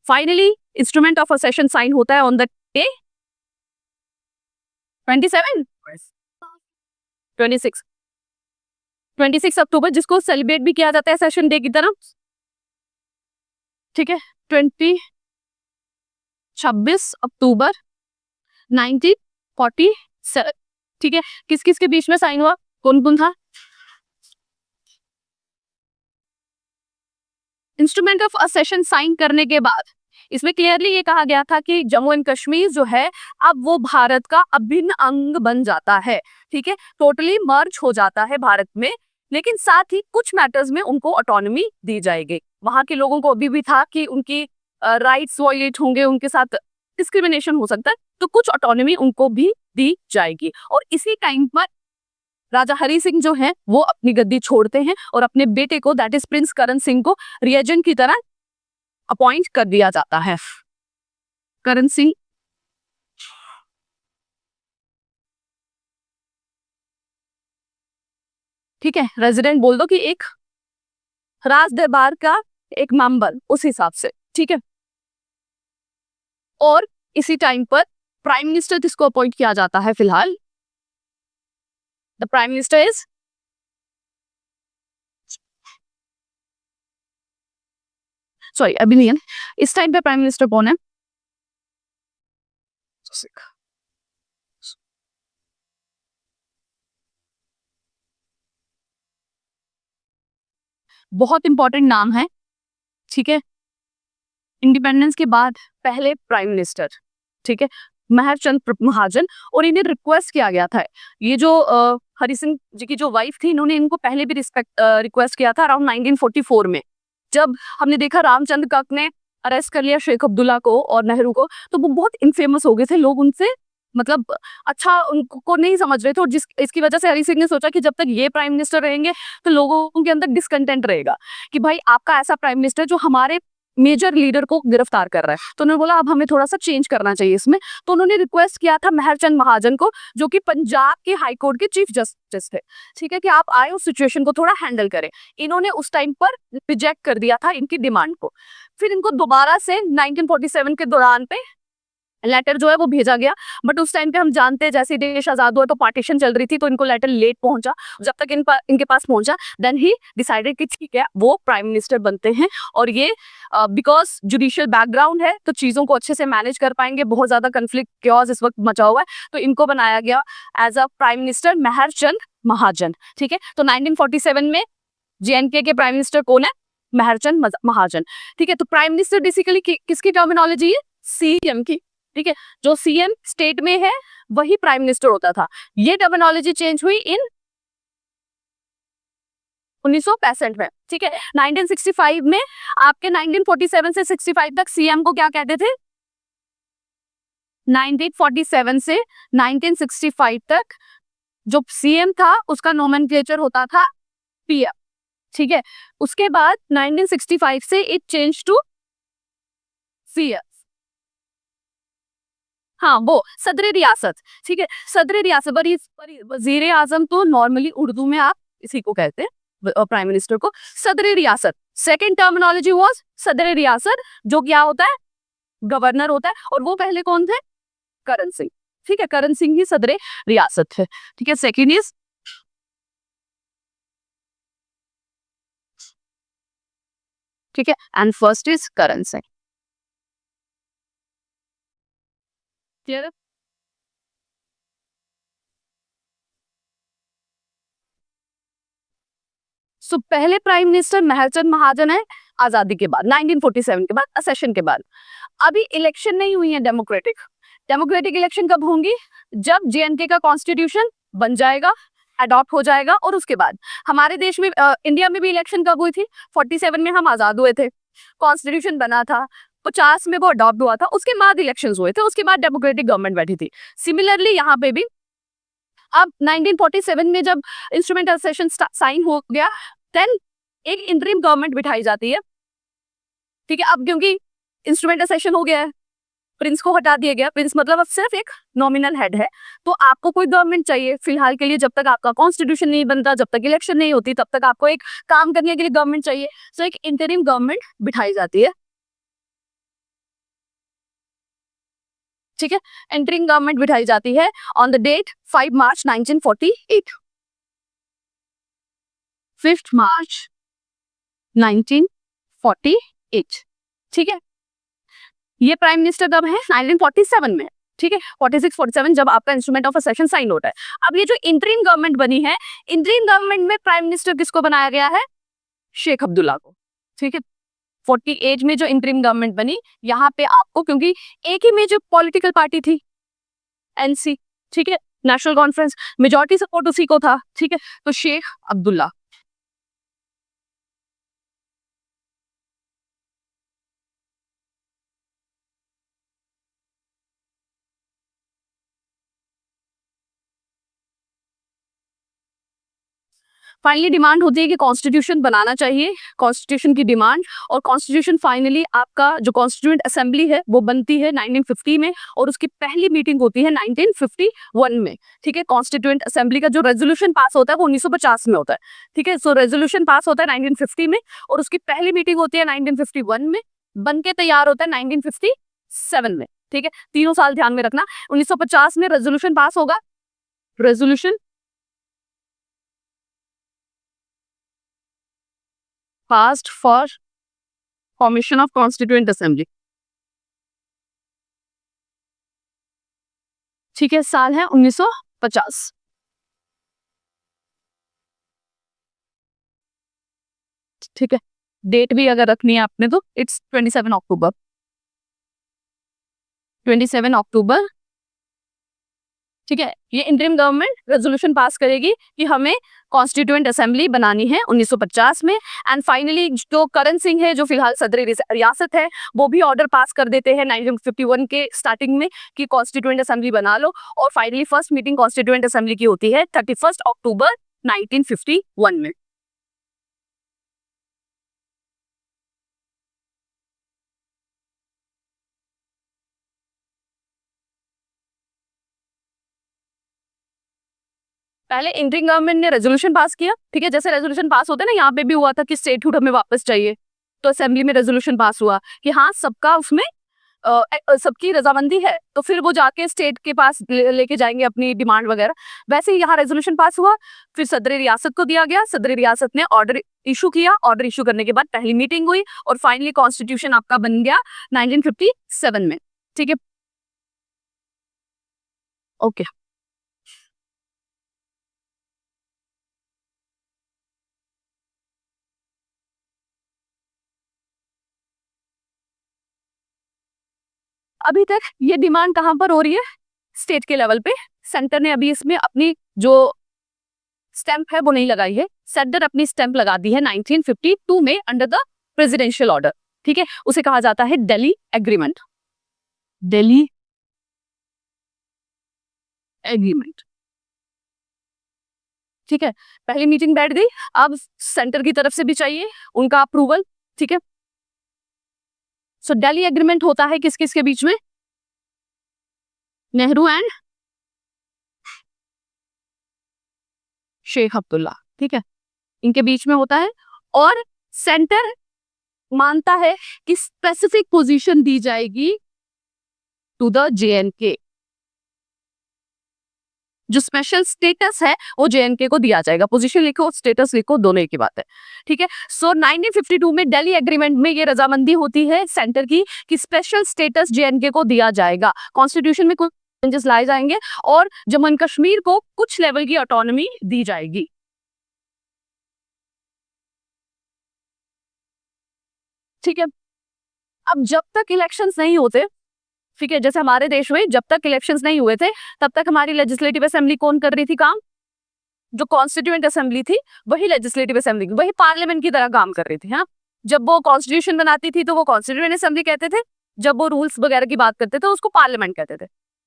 Finally instrument of accession sign होता है ऑन द डे 27 26 26 अक्टूबर, जिसको सेलिब्रेट भी किया जाता है सेशन डे की तरह। ठीक है, 26 अक्टूबर 1947। ठीक है, किस किस के बीच में साइन हुआ, कौन कौन था? इंस्ट्रूमेंट ऑफ असेशन साइन करने के बाद इसमें क्लियरली ये कहा गया था कि जम्मू एंड कश्मीर जो है अब वो भारत का अभिन्न अंग बन जाता है। ठीक है, टोटली मर्ज हो जाता है भारत में, लेकिन साथ ही कुछ मैटर्स में उनको ऑटोनॉमी दी जाएगी। वहां के लोगों को अभी भी था कि उनकी राइट्स वायलेट होंगे, उनके साथ डिस्क्रिमिनेशन हो सकता है, तो कुछ ऑटोनॉमी उनको भी दी जाएगी। और इसी टाइम पर राजा हरि सिंह जो हैं वो अपनी गद्दी छोड़ते हैं और अपने बेटे को, that is Prince Karan Singh को, रिएजेंट की तरह अपॉइंट कर दिया जाता है। करण सिंह ठीक है, रेजिडेंट बोल दो कि एक राज दरबार का एक मेंबर उस हिसाब से। ठीक है, और इसी टाइम पर प्राइम मिनिस्टर किसको अपॉइंट किया जाता है फिलहाल? The prime minister is, sorry अभी नहीं है, इस टाइम पे प्राइम मिनिस्टर कौन है? बहुत इंपॉर्टेंट नाम है। ठीक है, इंडिपेंडेंस के बाद पहले प्राइम मिनिस्टर। ठीक है, महरचंद महाजन, और इन्हें रिक्वेस्ट किया गया था। ये जो हरि सिंह जी की जो वाइफ थी, इन्होंने इनको पहले भी रिक्वेस्ट किया था अराउंड 1944 में, जब हमने देखा रामचंद्र कक ने अरेस्ट कर लिया शेख अब्दुल्ला को और नेहरू को, तो वो बहुत इनफेमस हो गए थे, लोग उनसे मतलब अच्छा उनको नहीं समझ रहे थे, और जिस इसकी वजह से हरि सिंह ने सोचा कि जब तक ये प्राइम मिनिस्टर रहेंगे तो लोगों के अंदर डिसकंटेंट रहेगा कि भाई आपका ऐसा प्राइम मिनिस्टर जो हमारे मेजर लीडर को गिरफ्तार कर रहा है। तो उन्होंने बोला अब हमें थोड़ा सा चेंज करना चाहिए इसमें, तो उन्होंने रिक्वेस्ट किया था महरचंद महाजन को, जो कि पंजाब के हाई कोर्ट के चीफ जस्टिस थे, ठीक है, कि आप आए उस सिचुएशन को थोड़ा हैंडल करें। इन्होंने उस टाइम पर रिजेक्ट कर दिया था इनकी डिमांड को। फिर इनको दोबारा से 1947 के दौरान पे लेटर जो है वो भेजा गया, बट उस टाइम पे हम जानते हैं जैसे देश आजाद हुआ तो पार्टीशन चल रही थी, तो इनको लेटर लेट पहुंचा। जब तक इनके पास पहुंचा, देन ही डिसाइडेड कि ठीक है वो प्राइम मिनिस्टर बनते हैं, और ये बिकॉज जुडिशियल बैकग्राउंड है तो चीजों को अच्छे से मैनेज कर पाएंगे। बहुत ज्यादा कंफ्लिक्ट क्योज इस वक्त मचा हुआ है, तो इनको बनाया गया as a prime minister Mehrchand महाजन, ठीक है। तो 1947 में JNK के प्राइम मिनिस्टर कौन है? महरचंद महाजन, ठीक है। तो प्राइम मिनिस्टर बेसिकली किसकी टर्मिनोलॉजी है? CM की, ठीक है। जो CM स्टेट में है वही प्राइम मिनिस्टर होता था। ये टर्मिनोलॉजी चेंज हुई इन 1965 में, ठीक है। 1965 में आपके 1947 से 65 तक CM को क्या कहते थे? 1947 से 1965 तक जो CM था उसका नोमेनक्लेचर होता था PM, ठीक है। उसके बाद 1965 से इट चेंज टू CS, हाँ वो सदर रियासत, ठीक है। सदर रियासत, वजीर आजम तो नॉर्मली उर्दू में आप इसी को कहते हैं प्राइम मिनिस्टर को, सदर रियासत। सेकंड टर्मिनोलॉजी वाज सदर रियासत, जो क्या होता है? गवर्नर होता है, और वो पहले कौन थे? करण सिंह, ठीक है। करण सिंह ही सदर रियासत है, ठीक है। सेकंड इज, ठीक है, and first is Karan Singh, clear? So पहले प्राइम मिनिस्टर महरचंद महाजन है आजादी के बाद, 1947 के बाद, असेशन के बाद। अभी इलेक्शन नहीं हुई है डेमोक्रेटिक। डेमोक्रेटिक इलेक्शन कब होंगी? जब JNK का कॉन्स्टिट्यूशन बन जाएगा, अडॉप्ट हो जाएगा, और उसके बाद हमारे देश में इंडिया में भी इलेक्शन कब हुई थी? 47 में हम आजाद हुए थे, कॉन्स्टिट्यूशन बना था, 50 में वो अडॉप्ट हुआ था, उसके बाद इलेक्शन हुए थे, उसके बाद डेमोक्रेटिक गवर्नमेंट बैठी थी। सिमिलरली यहाँ पे भी अब 1947 में जब इंस्ट्रूमेंटल सेशन साइन हो गया, देन एक इंटरिम गवर्नमेंट बिठाई जाती है, ठीक है। अब क्योंकि इंस्ट्रूमेंटल सेशन हो गया है, प्रिंस को हटा दिया गया, प्रिंस मतलब अब सिर्फ एक नॉमिनल हेड है, तो आपको कोई गवर्नमेंट चाहिए फिलहाल के लिए, जब तक आपका कॉन्स्टिट्यूशन नहीं बनता, जब तक इलेक्शन नहीं होती, तब तक आपको एक काम करने के लिए गवर्नमेंट चाहिए। सो एक इंटरिम गवर्नमेंट बिठाई जाती है, ठीक है। इंटरिम गवर्नमेंट बिठाई जाती है ऑन द डेट 5 मार्च 1948, 5 मार्च 1948, ठीक है। ये प्राइम मिनिस्टर कब है? 1947 में, ठीक है। 46-47 जब आपका इंस्ट्रूमेंट ऑफ असेशन साइन होता है। अब ये जो इंटरिम गवर्नमेंट बनी है, इंटरिम गवर्नमेंट में प्राइम मिनिस्टर किसको बनाया गया है? शेख अब्दुल्ला को, ठीक है। 48 में जो इंटरिम गवर्नमेंट बनी, यहाँ पे आपको, क्योंकि एक ही मेजर पॉलिटिकल पार्टी थी NC, ठीक है, नेशनल कॉन्फ्रेंस, मेजॉरिटी सपोर्ट उसी को था, ठीक है। तो शेख अब्दुल्ला, फाइनली डिमांड होती है कि कॉन्स्टिट्यूशन बनाना चाहिए, कॉन्स्टिट्यूशन की डिमांड, और कॉन्स्टिट्यूशन फाइनली आपका जो कॉन्स्टिट्यूएंट असेंबली है वो बनती है 1950 में, और उसकी पहली मीटिंग होती है 1951 में, ठीक है। कॉन्स्टिट्यूएंट असेंबली का जो रेजोल्यूशन पास होता है वो 1950 में होता है, ठीक है। सो रेजोल्यूशन पास होता है 1950 में, और उसकी पहली मीटिंग होती है 1951 में, बन के तैयार होता है 1957 में, ठीक है। तीनों साल ध्यान में रखना। 1950 में रेजोल्यूशन पास होगा, resolution passed for formation of Constituent Assembly, ठीक है। साल है 1950, ठीक है। डेट भी अगर रखनी है आपने तो इट्स 27 अक्टूबर, 27 अक्टूबर ठीक है, ये इंटरिम गवर्नमेंट रेजोल्यूशन पास करेगी कि हमें कॉन्स्टिट्यूएंट असेंबली बनानी है 1950 में। एंड फाइनली जो करण सिंह है, जो फिलहाल सदर रियासत है, वो भी ऑर्डर पास कर देते हैं 1951 के स्टार्टिंग में कि कॉन्स्टिट्यूएंट असेंबली बना लो। और finally first meeting constituent assembly की होती है 31 अक्टूबर 1951 में। पहले इंटरिम गवर्नमेंट ने रेजोल्यूशन पास किया, ठीक है, जैसे रेजोल्यूशन पास होता है ना, यहाँ पे भी हुआ था कि स्टेटहुड हमें वापस चाहिए, तो असेंबली में रेजोल्यूशन पास हुआ कि हाँ सबका उसमें सबकी रजामंदी है, तो फिर वो जाके स्टेट के पास लेके जाएंगे अपनी डिमांड वगैरह। वैसे ही यहाँ रेजोल्यूशन पास हुआ, फिर सदर रियासत को दिया गया, सदर रियासत ने ऑर्डर इशू किया, ऑर्डर इशू करने के बाद पहली मीटिंग हुई और फाइनली कॉन्स्टिट्यूशन आपका बन गया 1957 में। ठीक है, ओके। अभी तक ये डिमांड कहाँ पर हो रही है? स्टेट के लेवल पे। सेंटर ने अभी इसमें अपनी जो स्टैंप है वो नहीं लगाई है। सेंटर अपनी स्टैंप लगा दी है 1952 में अंडर द प्रेसिडेंशियल ऑर्डर। ठीक है, उसे कहा जाता है दिल्ली एग्रीमेंट। दिल्ली एग्रीमेंट, ठीक है। पहली मीटिंग बैठ गई, अब सेंटर की तरफ से भी चाहिए उनका अप्रूवल। ठीक है, सो दिल्ली एग्रीमेंट होता है किस किस के बीच में? नेहरू एंड शेख अब्दुल्ला। ठीक है, इनके बीच में होता है और सेंटर मानता है कि स्पेसिफिक पोजीशन दी जाएगी टू द जेएनके। जो स्पेशल स्टेटस है वो जेएनके को दिया जाएगा। पोजीशन लिखो, स्टेटस लिखो, दोनों एक ही बात है। ठीक है, सो 1952 में दिल्ली एग्रीमेंट में ये रजामंदी होती है सेंटर की कि स्पेशल स्टेटस जेएनके को दिया जाएगा। कॉन्स्टिट्यूशन में कुछ चेंजेस लाए जाएंगे और जम्मू एंड कश्मीर को कुछ लेवल की ऑटोनॉमी दी जाएगी। ठीक है, अब जब तक इलेक्शंस नहीं होते, ठीक है, जैसे हमारे देश में जब तक इलेक्शंस नहीं हुए थे तब तक हमारी लेजिस्लेटिव असेंबली कौन कर रही थी काम? जो कॉन्स्टिट्यूएंट असेंबली थी वही लेजिस्लेटिव असेंबली, वही पार्लियामेंट की तरह काम कर रही थी। हाँ, जब वो कॉन्स्टिट्यूशन बनाती थी तो वो कॉन्स्टिट्यूएंट असेंबली कहते थे, जब वो रूल्स वगैरह की बात करते थे उसको पार्लियामेंट कहते थे।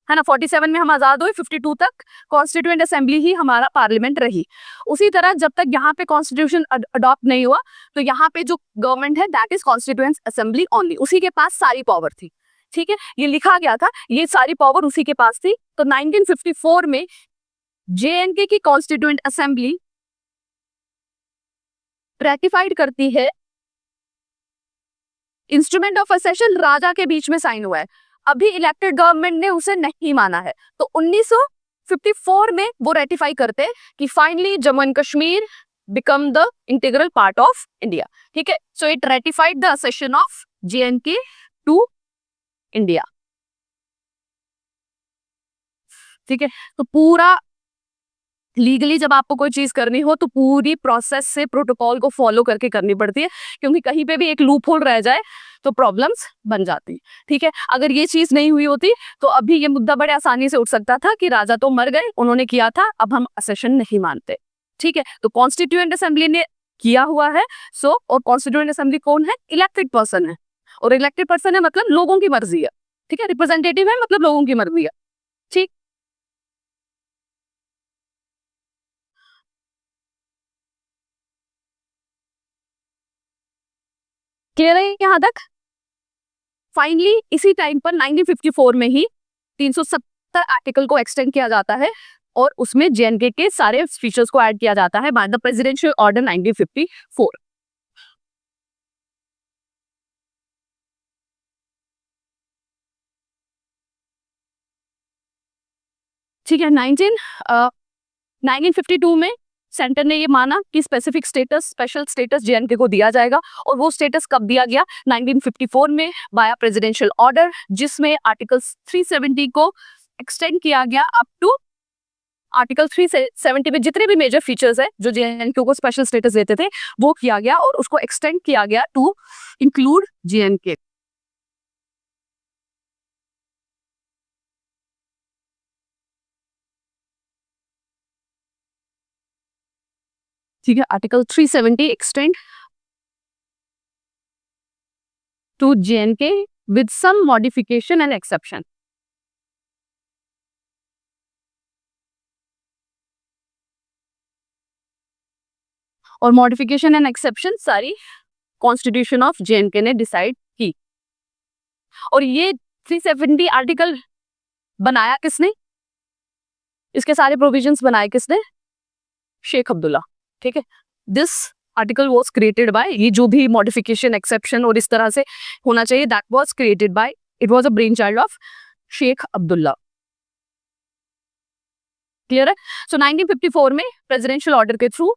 है ना, 47 में हम आजाद हुए, 52 तक कॉन्स्टिट्यूएंट असेंबली ही हमारा पार्लियामेंट रही। उसी तरह जब तक यहाँ पे कॉन्स्टिट्यूशन अडॉप्ट नहीं हुआ तो यहाँ पे जो गवर्नमेंट है that is constituent assembly only, उसी के पास सारी पावर थी। ठीक है, ये लिखा गया था, ये सारी पावर उसी के पास थी। तो 1954 में जेएनके की कॉन्स्टिट्यूएंट असेंबली रेटिफाइड करती है, इंस्ट्रूमेंट ऑफ असेशन राजा के बीच में साइन हुआ है, अभी इलेक्टेड गवर्नमेंट ने उसे नहीं माना है। तो 1954 में वो रेटिफाई करते हैं कि finally Jammu and Kashmir become the integral part of India. ठीक है, so it ratified the accession of JNK to India. ठीक है, तो पूरा लीगली जब आपको कोई चीज करनी हो तो पूरी प्रोसेस से प्रोटोकॉल को फॉलो करके करनी पड़ती है, क्योंकि कहीं पे भी एक लूप होल रह जाए तो प्रॉब्लम्स बन जाती है। ठीक है, अगर ये चीज नहीं हुई होती तो अभी ये मुद्दा बड़े आसानी से उठ सकता था कि राजा तो मर गए, उन्होंने किया था, अब हम असेशन नहीं मानते। ठीक है, तो कॉन्स्टिट्यूएंट असेंबली ने किया हुआ है। सो और कॉन्स्टिट्यूएंट असेंबली कौन है? इलेक्टेड पर्सन है, और इलेक्टेड पर्सन है मतलब लोगों की मर्जी है। ठीक है, रिप्रेजेंटेटिव है मतलब लोगों की मर्जी है। ठीक, क्लियर है यहाँ तक? फाइनली इसी टाइम पर 1954 में ही 370 आर्टिकल को एक्सटेंड किया जाता है और उसमें जेएनके के सारे फीचर्स को ऐड किया जाता है बाय द प्रेसिडेंशियल ऑर्डर 1954। ठीक है, 1952 में सेंटर ने ये माना कि specific status, special status JNK को दिया जाएगा। और वो स्टेटस कब दिया गया? 1954 में बाय प्रेसिडेंशियल ऑर्डर, जिसमें आर्टिकल 370 को एक्सटेंड किया गया अप टू आर्टिकल 370 में जितने भी मेजर फीचर्स है जो जेएनके को स्पेशल स्टेटस देते थे वो किया गया और उसको एक्सटेंड किया गया टू इंक्लूड जेएनके। ठीक है, article 370 extend to JNK with some modification and exception. और मॉडिफिकेशन एंड एक्सेप्शन सारी कॉन्स्टिट्यूशन ऑफ JNK ने डिसाइड की। और ये 370 आर्टिकल बनाया किसने, इसके सारे प्रोविजंस बनाए किसने, शेख अब्दुल्ला। ठीक है, this article was created bye, ये जो भी मॉडिफिकेशन एक्सेप्शन और इस तरह से होना चाहिए, that was created by, it was a brain child of Sheikh Abdullah. Clear है? सो 1954 में प्रेसिडेंशियल ऑर्डर के थ्रू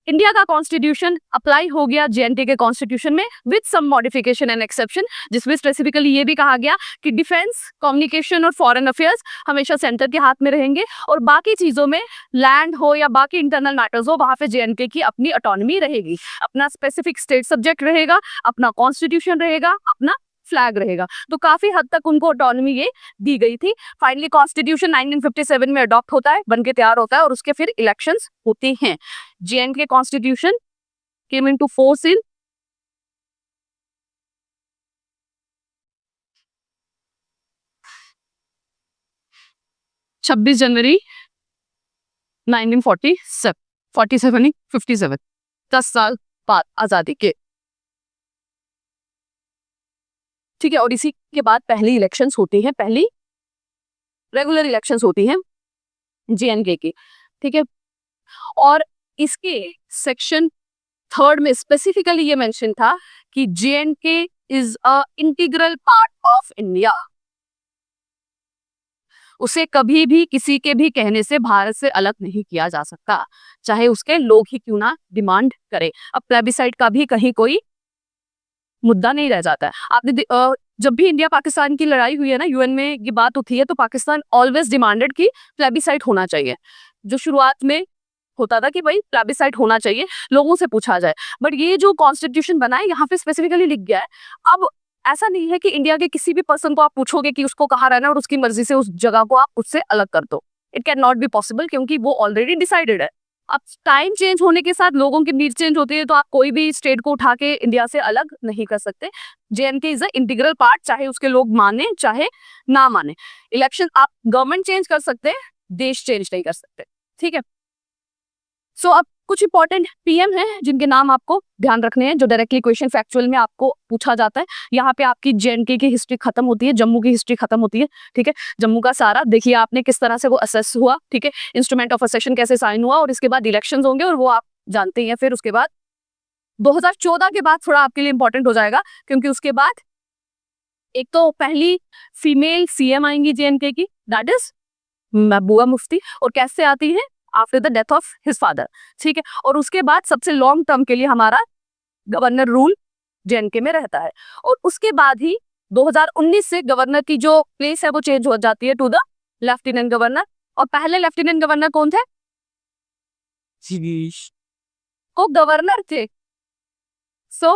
इंडिया का कॉन्स्टिट्यूशन अप्लाई हो गया JNK के कॉन्स्टिट्यूशन में with some modification and exception, जिसमें स्पेसिफिकली ये भी कहा गया कि डिफेंस, कम्युनिकेशन और फॉरेन अफेयर्स हमेशा सेंटर के हाथ में रहेंगे, और बाकी चीजों में लैंड हो या बाकी इंटरनल मैटर्स हो, वहां पे JNK की अपनी ऑटोनॉमी रहेगी, अपना स्पेसिफिक स्टेट सब्जेक्ट रहेगा, अपना कॉन्स्टिट्यूशन रहेगा, अपना फ्लैग रहेगा। तो काफी हद तक उनको ऑटोनॉमी ये दी गई थी। फाइनली कॉन्स्टिट्यूशन 1957 में अडॉप्ट होता है, बनके तैयार होता है, और उसके फिर इलेक्शंस होते हैं। JNK constitution came into force in 26 जनवरी 1947, 57, 10 साल बाद आजादी के। ठीक है, और इसी के बाद पहली इलेक्शंस होती हैं, पहली रेगुलर इलेक्शंस होती हैं JNK की। ठीक है, और इसके सेक्शन 3 में स्पेसिफिकली ये मेंशन था कि JNK is a integral part of India. उसे कभी भी किसी के भी कहने से भारत से अलग नहीं किया जा सकता, चाहे उसके लोग ही क्यों ना डिमांड करें। अब प्लेबिसाइड का भी कहीं कोई मुद्दा नहीं रह जाता है। आपने जब भी इंडिया पाकिस्तान की लड़ाई हुई है ना, UN में ये बात होती है, तो पाकिस्तान ऑलवेज डिमांडेड कि प्लेबिसाइड होना चाहिए। जो शुरुआत में होता था कि भाई प्लेबिसाइड होना चाहिए, लोगों से पूछा जाए, बट ये जो कॉन्स्टिट्यूशन बना है यहाँ पे स्पेसिफिकली लिख गया है। अब ऐसा नहीं है कि इंडिया के किसी भी पर्सन को आप पूछोगे कि उसको कहाँ रहना है और उसकी मर्जी से उस जगह को आप उससे अलग कर दो, it can not be possible, क्योंकि वो ऑलरेडी डिसाइडेड है। अब टाइम चेंज होने के साथ लोगों की नीड चेंज होती है, तो आप कोई भी स्टेट को उठा के इंडिया से अलग नहीं कर सकते। JNK is a integral part, चाहे उसके लोग माने चाहे ना माने। इलेक्शन आप गवर्नमेंट चेंज कर सकते हैं, देश चेंज नहीं कर सकते। ठीक है, सो अब कुछ इंपॉर्टेंट PM हैं जिनके नाम आपको ध्यान रखने हैं, जो डायरेक्टली क्वेश्चन फैक्चुअल में आपको पूछा जाता है। यहाँ पे आपकी JNK की हिस्ट्री खत्म होती है, जम्मू की हिस्ट्री खत्म होती है। ठीक है, जम्मू का सारा देखिए आपने किस तरह से वो असेस हुआ। ठीक है, इंस्ट्रूमेंट ऑफ असेशन कैसे साइन हुआ, और इसके बाद इलेक्शंस होंगे और वो आप जानते ही हैं। फिर उसके बाद 2014 के बाद थोड़ा आपके लिए इंपॉर्टेंट हो जाएगा, क्योंकि उसके बाद एक तो पहली फीमेल CM आएंगी JNK की, दैट इज महबूबा मुफ्ती, और कैसे आती है, after the death of his father. ठीक है, और उसके बाद सबसे लॉन्ग टर्म के लिए हमारा गवर्नर रूल JNK में रहता है, और उसके बाद ही 2019 से गवर्नर की जो प्लेस है वो चेंज हो जाती है टू द लेफ्टिनेंट गवर्नर। और पहले लेफ्टिनेंट गवर्नर कौन थे, वो गवर्नर थे। सो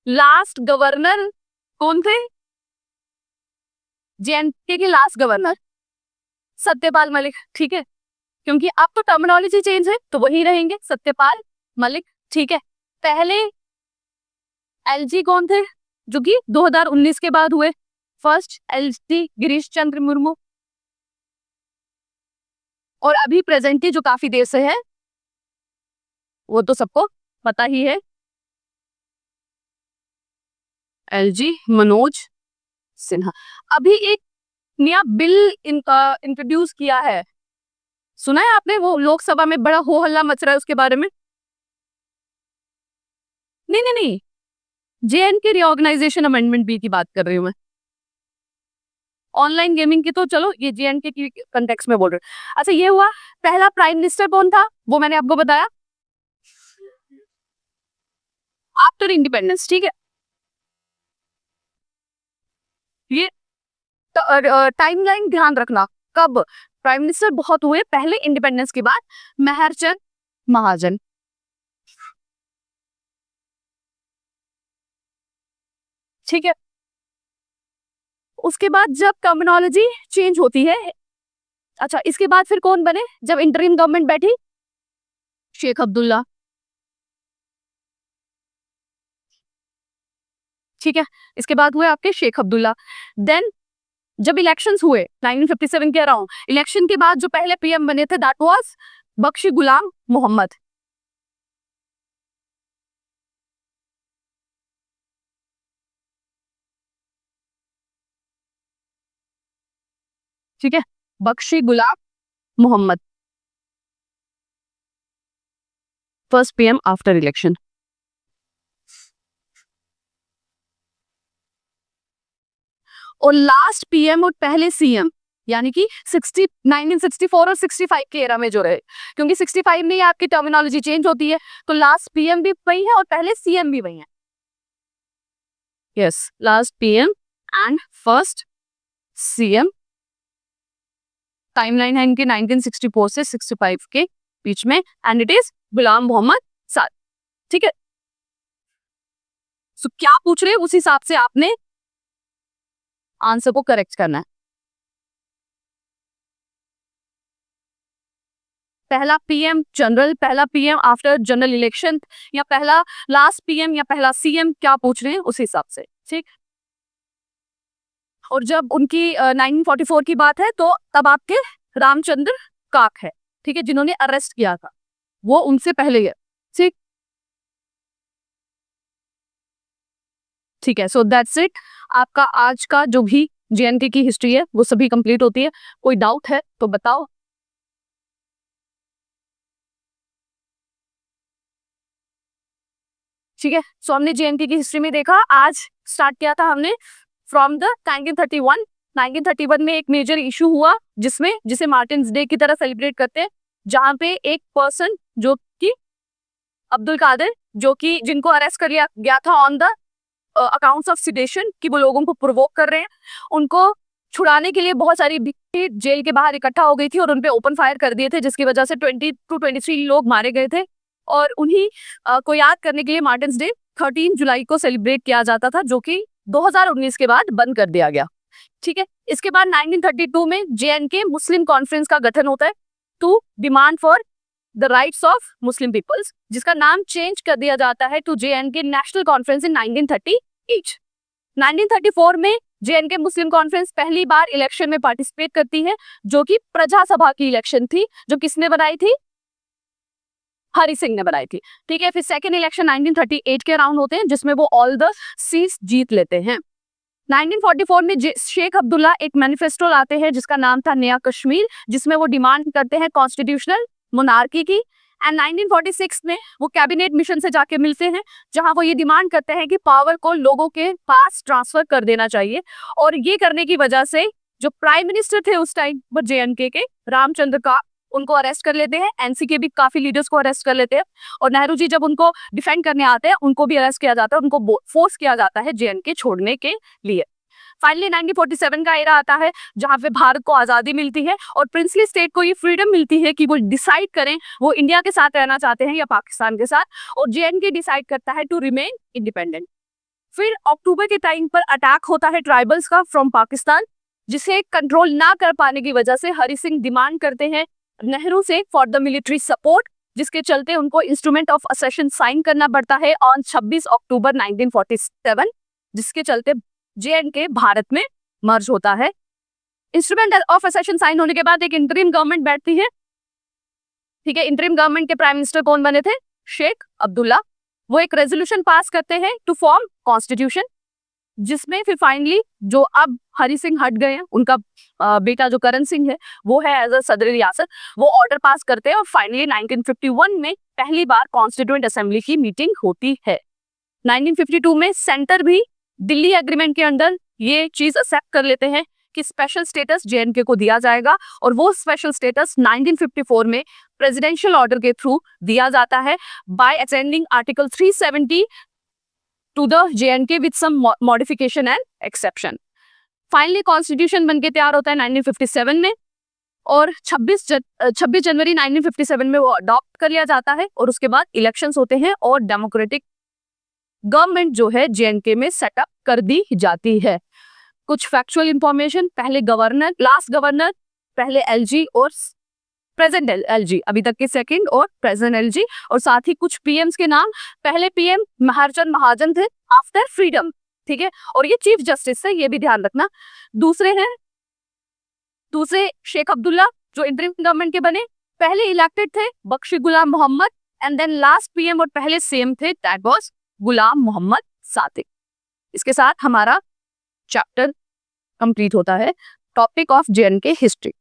लास्ट गवर्नर कौन थे, JNK के लास्ट गवर्नर सत्यपाल मलिक। ठीक है, क्योंकि अब तो टर्मिनोलॉजी चेंज है तो वही रहेंगे, सत्यपाल मलिक। ठीक है, पहले LG कौन थे, जो कि 2019 के बाद हुए, फर्स्ट LG गिरीश चंद्र मुर्मू। और अभी प्रेजेंटली जो काफी देर से है वो तो सबको पता ही है, LG मनोज सिन्हा। अभी एक नया बिल इंट्रोड्यूस किया है, सुना है आपने, वो लोकसभा में बड़ा हो हल्ला मच रहा है उसके बारे में। नहीं नहीं नहीं, JNK रीऑर्गेनाइजेशन अमेंडमेंट बिल की बात कर रही हूँ मैं। ऑनलाइन गेमिंग की तो चलो, ये JNK की कंटेक्स्ट में बोल रहे हैं। अच्छा, ये हुआ। पहला प्राइम मिनिस्टर कौन था, वो मैंने आपको बताया, आफ्टर इंडिपेंडेंस। ठीक है, ये टाइमलाइन ध्यान रखना, कब प्राइम मिनिस्टर बहुत हुए, पहले इंडिपेंडेंस के बाद मेहरचंद महाजन। ठीक है, उसके बाद जब टर्मिनोलॉजी चेंज होती है, अच्छा इसके बाद फिर कौन बने, जब इंटरिम गवर्नमेंट बैठी, शेख अब्दुल्ला। ठीक है। इसके बाद हुए आपके शेख अब्दुल्ला। देन जब इलेक्शंस हुए 1957 के अराउंड, इलेक्शन के बाद जो पहले पीएम बने थे दैट वाज बख्शी गुलाम मोहम्मद। ठीक है, Bakshi Ghulam Mohammad, first PM after election. और लास्ट पीएम और पहले सीएम यानी कि 1964 और 65 के एरा में जो रहे, क्योंकि 65 में ही आपकी टर्मिनोलॉजी चेंज होती है, तो लास्ट पीएम भी वही है और पहले सीएम भी वही है। Yes, last PM and first CM. Timeline है इनके 1964 से 65 के बीच में, एंड इट इज गुलाम मोहम्मद साद। ठीक है, सो क्या पूछ रहे हैं उस हिसाब से आपने आंसर को करेक्ट करना है। पहला पीएम जनरल, पहला पीएम आफ्टर जनरल इलेक्शन, या पहला लास्ट पीएम, या पहला सीएम, क्या पूछ रहे हैं उस हिसाब से। ठीक, और जब उनकी 1944 की बात है तो तब आपके रामचंद्र काक है, ठीक है, जिन्होंने अरेस्ट किया था, वो उनसे पहले है। ठीक, ठीक है, सो दैट्स इट। आपका आज का जो भी जेएनके की हिस्ट्री है वो सभी कंप्लीट होती है। कोई डाउट है तो बताओ। ठीक है, सो हमने जेएनके की हिस्ट्री में देखा, आज स्टार्ट किया था हमने फ्रॉम द 1931। 1931 में एक मेजर इशू हुआ जिसमें जिसे मार्टिन्स डे की तरह सेलिब्रेट करते हैं, जहां पे एक पर्सन जो कि अब्दुल कादिर, जो कि जिनको अरेस्ट कर लिया गया था on the accounts of sedation, कि वो लोगों को प्रोवोक कर रहे हैं, उनको छुड़ाने के लिए बहुत सारी भीड़ जेल के बाहर इकट्ठा हो गई थी और उनपे ओपन फायर कर दिए थे, जिसकी वजह से 20 to 23 लोग मारे गए थे। और उन्हीं को याद करने के लिए मार्टिन्स डे 13 जुलाई को सेलिब्रेट किया जाता था, जो कि 2019 के बाद बंद कर दिया गया। ठीक है, इसके बाद 1932 में जेएनके मुस्लिम कॉन्फ्रेंस का गठन होता है to demand for the rights of Muslim peoples, जिसका नाम चेंज कर दिया जाता है to JNK national Conference in 1938। 1934 में जेएनके मुस्लिम कॉन्फ्रेंस पहली बार इलेक्शन में पार्टिसिपेट करती है, जो कि प्रजा सभा की इलेक्शन थी, जो किसने बनाई थी? हरि सिंह ने बनाई थी। ठीक है, फिर सेकेंड इलेक्शन 1938 के अराउंड होते हैं, जिसमें वो ऑल द सीट्स जीत लेते हैं। 1944 में शेख अब्दुल्ला एक मैनिफेस्टो लाते हैं जिसका नाम था नया कश्मीर, जिसमें वो डिमांड करते हैं कॉन्स्टिट्यूशनल मोनार्की की। एंड 1946 में वो कैबिनेट मिशन से जाके मिलते हैं, जहां वो ये डिमांड करते हैं कि पावर को लोगों के पास ट्रांसफर कर देना चाहिए। और ये करने की वजह से जो प्राइम मिनिस्टर थे उस टाइम पर जेएनके के, रामचंद्र का, उनको अरेस्ट कर लेते हैं। एनसी के भी काफी लीडर्स को अरेस्ट कर लेते हैं, और नेहरू जी जब उनको डिफेंड करने आते हैं उनको भी अरेस्ट किया जाता है, उनको फोर्स किया जाता है जेएनके छोड़ने के लिए। फाइनली 1947 का एरा आता है, जहां पे भारत को आजादी मिलती है और प्रिंसली स्टेट को ये फ्रीडम मिलती है कि वो डिसाइड करें वो इंडिया के साथ रहना चाहते हैं या पाकिस्तान के साथ, और जेएनके डिसाइड करता है टू रिमेन इंडिपेंडेंट। फिर अक्टूबर के टाइम पर अटैक होता है ट्राइबल्स का फ्रॉम पाकिस्तान, जिसे कंट्रोल ना कर पाने की वजह से हरि सिंह डिमांड करते हैं नेहरू से फॉर द मिलिट्री सपोर्ट, जिसके चलते उनको इंस्ट्रूमेंट ऑफ असेशन साइन करना पड़ता है ऑन 26 अक्टूबर 1947, जिसके चलते जेएनके भारत में मर्ज होता है। इंस्ट्रूमेंट ऑफ असेशन साइन होने के बाद एक इंटरिम गवर्नमेंट बैठती है। ठीक है, इंटरिम गवर्नमेंट के प्राइम मिनिस्टर कौन बने थे? शेख अब्दुल्ला। वो एक रेजोल्यूशन पास करते हैं टू फॉर्म कॉन्स्टिट्यूशन, जिसमें फिर फाइनली जो अब हरि सिंह हट गए हैं, उनका बेटा जो करण सिंह है वो है एज अ सदर रियासत, वो ऑर्डर पास करते हैं, और फाइनली 1951 में पहली बार कॉन्स्टिट्यूएंट असेंबली की मीटिंग होती है। 1952 में सेंटर भी दिल्ली एग्रीमेंट के अंदर ये चीज एक्सेप्ट कर लेते हैं कि स्पेशल स्टेटस जेएनके को दिया जाएगा, और वो स्पेशल स्टेटस 1954 में प्रेसिडेंशियल ऑर्डर के थ्रू दिया जाता है by ascending article 370 to the JNK with some modification and exception. Finally constitution बनके तैयार होता है 1957 में, और 26 जनवरी 1957 में वो अडॉप्ट कर लिया जाता है, और उसके बाद इलेक्शंस होते हैं और डेमोक्रेटिक गवर्नमेंट जो है जेएनके में सेटअप कर दी जाती है। कुछ फैक्चुअल इंफॉर्मेशन, पहले गवर्नर, लास्ट गवर्नर पहले एलजी और प्रेजेंट एलजी, अभी तक के सेकंड और प्रेजेंट एलजी, और साथ ही कुछ पीएम्स के नाम, पहले पीएम महरचंद महाजन थे आफ्टर फ्रीडम। ठीक है, और ये चीफ जस्टिस है, ये भी ध्यान रखना। दूसरे शेख अब्दुल्ला जो इंटरिम गवर्नमेंट के बने, पहले इलेक्टेड थे Bakshi Ghulam Mohammad, and then last PM और पहले सीएम थे, दैट वाज गुलाम मोहम्मद सादिक। इसके साथ हमारा चैप्टर कंप्लीट होता है, टॉपिक ऑफ जेएनके हिस्ट्री।